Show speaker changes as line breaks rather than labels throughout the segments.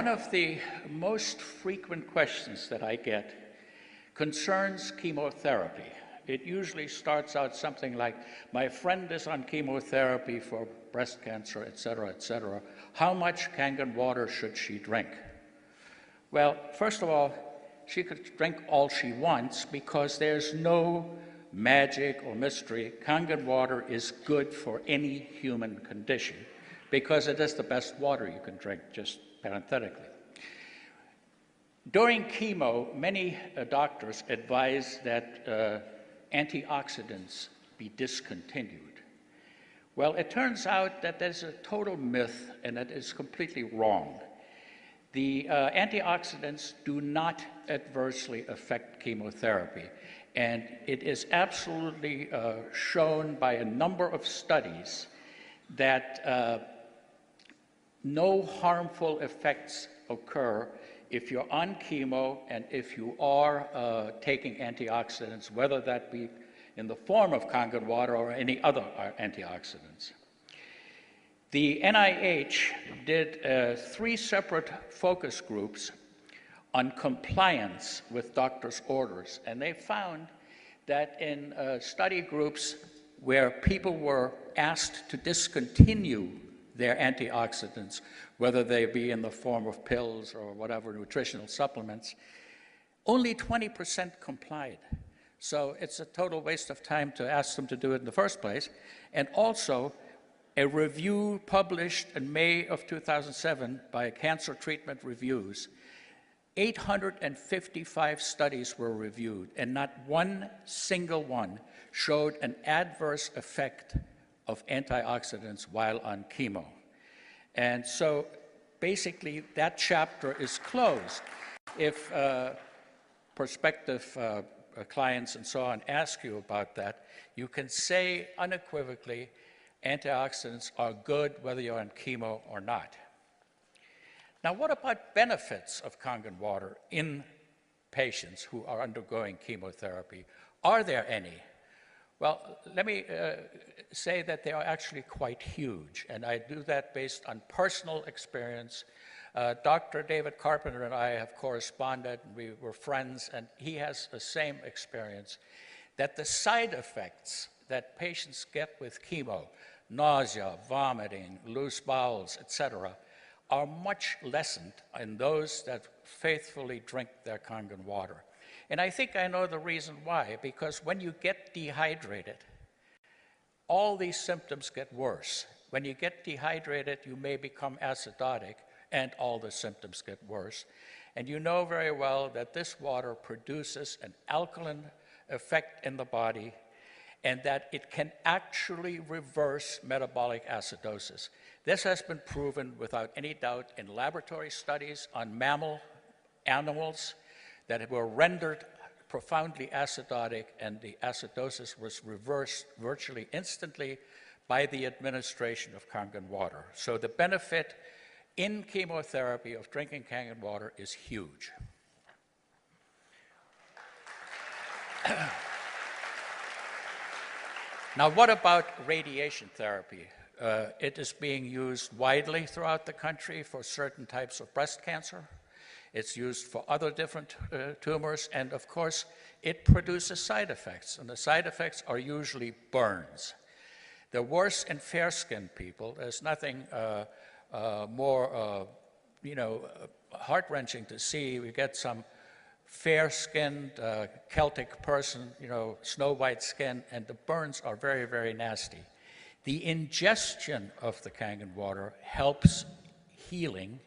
One of the most frequent questions that I get concerns chemotherapy. It usually starts out something like, my friend is on chemotherapy for breast cancer, et cetera, how much Kangen water should she drink? Well, first of all, she could drink all she wants because there's no magic or mystery. Kangen water is good for any human condition because it is the best water you can drink, just parenthetically. During chemo, many doctors advise that antioxidants be discontinued. Well, it turns out that there's a total myth, and that is completely wrong. The antioxidants do not adversely affect chemotherapy, and it is absolutely shown by a number of studies that no harmful effects occur if you're on chemo and if you are taking antioxidants, whether that be in the form of Kangen water or any other antioxidants. The NIH did 3 separate focus groups on compliance with doctors' orders, and they found that in study groups where people were asked to discontinue their antioxidants, whether they be in the form of pills or whatever, nutritional supplements, only 20% complied. So it's a total waste of time to ask them to do it in the first place. And also, a review published in May of 2007 by Cancer Treatment Reviews, 855 studies were reviewed, and not one single one showed an adverse effect of antioxidants while on chemo. And so basically that chapter is closed. If prospective clients and so on ask you about that, you can say unequivocally, antioxidants are good whether you're on chemo or not. Now, what about benefits of Kangen water in patients who are undergoing chemotherapy? Are there any? Well, let me say that they are actually quite huge, and I do that based on personal experience. Dr. David Carpenter and I have corresponded, and we were friends, and he has the same experience, that the side effects that patients get with chemo, nausea, vomiting, loose bowels, etc., are much lessened in those that faithfully drink their Kangen water. And I think I know the reason why, because when you get dehydrated, all these symptoms get worse. When you get dehydrated, you may become acidotic, and all the symptoms get worse. And you know very well that this water produces an alkaline effect in the body, and that it can actually reverse metabolic acidosis. This has been proven without any doubt in laboratory studies on mammal animals that were rendered profoundly acidotic, and the acidosis was reversed virtually instantly by the administration of Kangen water. So the benefit in chemotherapy of drinking Kangen water is huge. Now, what about radiation therapy? It is being used widely throughout the country for certain types of breast cancer. It's used for other different tumors, and of course, it produces side effects, and the side effects are usually burns. They're worse in fair-skinned people. There's nothing more, heart-wrenching to see. We get some fair-skinned Celtic person, snow-white skin, and the burns are very, very nasty. The ingestion of the Kangen water helps healing,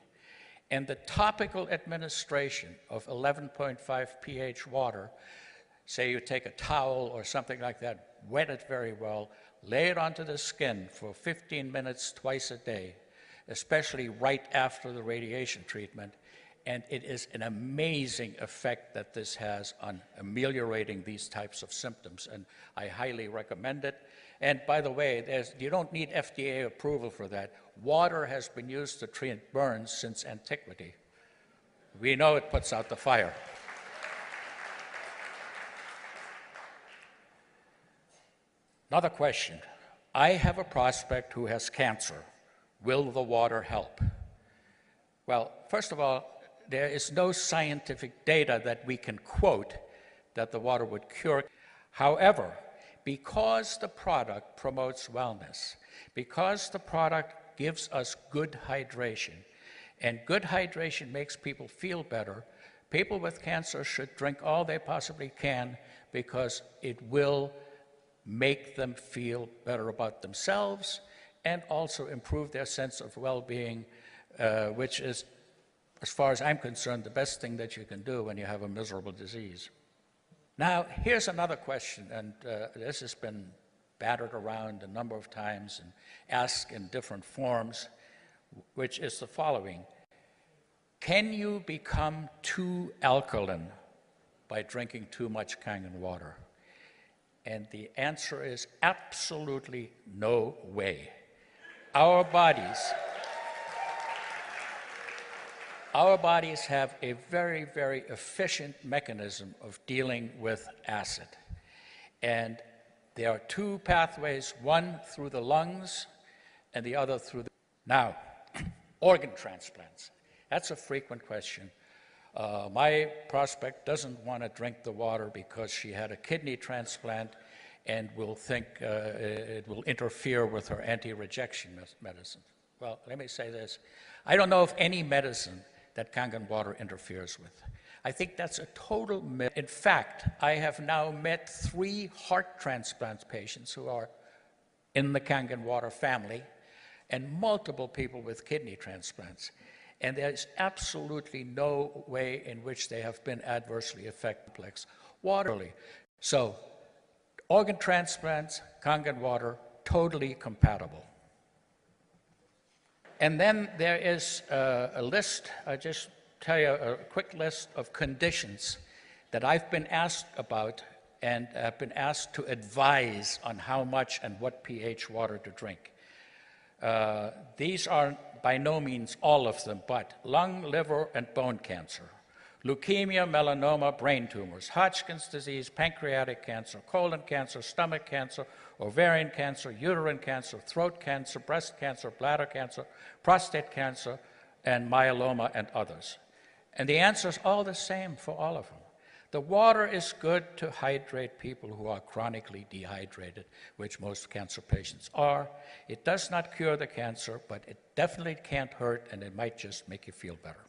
and the topical administration of 11.5 pH water, say you take a towel or something like that, wet it very well, lay it onto the skin for 15 minutes twice a day, especially right after the radiation treatment, and it is an amazing effect that this has on ameliorating these types of symptoms, and I highly recommend it. And by the way, you don't need FDA approval for that. Water has been used to treat burns since antiquity. We know it puts out the fire. Another question. I have a prospect who has cancer. Will the water help? Well, first of all, there is no scientific data that we can quote that the water would cure. However, because the product promotes wellness, because the product gives us good hydration, and good hydration makes people feel better, people with cancer should drink all they possibly can because it will make them feel better about themselves and also improve their sense of well-being, which is, as far as I'm concerned, the best thing that you can do when you have a miserable disease. Now, here's another question, and this has been battered around a number of times and asked in different forms, which is the following. Can you become too alkaline by drinking too much Kangen water? And the answer is absolutely no way. Our bodies have a very, very efficient mechanism of dealing with acid. And there are two pathways, one through the lungs and the other through the... Now, organ transplants. That's a frequent question. My prospect doesn't want to drink the water because she had a kidney transplant and will think it will interfere with her anti-rejection medicine. Well, let me say this. I don't know of any medicine that Kangen water interferes with. I think that's a total myth. In fact, I have now met 3 heart transplant patients who are in the Kangen water family and multiple people with kidney transplants. And there's absolutely no way in which they have been adversely affected. Water. So, organ transplants, Kangen water, totally compatible. And then there is a list, I'll just tell you a quick list of conditions that I've been asked about and have been asked to advise on how much and what pH water to drink. These are by no means all of them, but lung, liver, and bone cancer, leukemia, melanoma, brain tumors, Hodgkin's disease, pancreatic cancer, colon cancer, stomach cancer, ovarian cancer, uterine cancer, throat cancer, breast cancer, bladder cancer, prostate cancer, and myeloma, and others. And the answer is all the same for all of them. The water is good to hydrate people who are chronically dehydrated, which most cancer patients are. It does not cure the cancer, but it definitely can't hurt, and it might just make you feel better.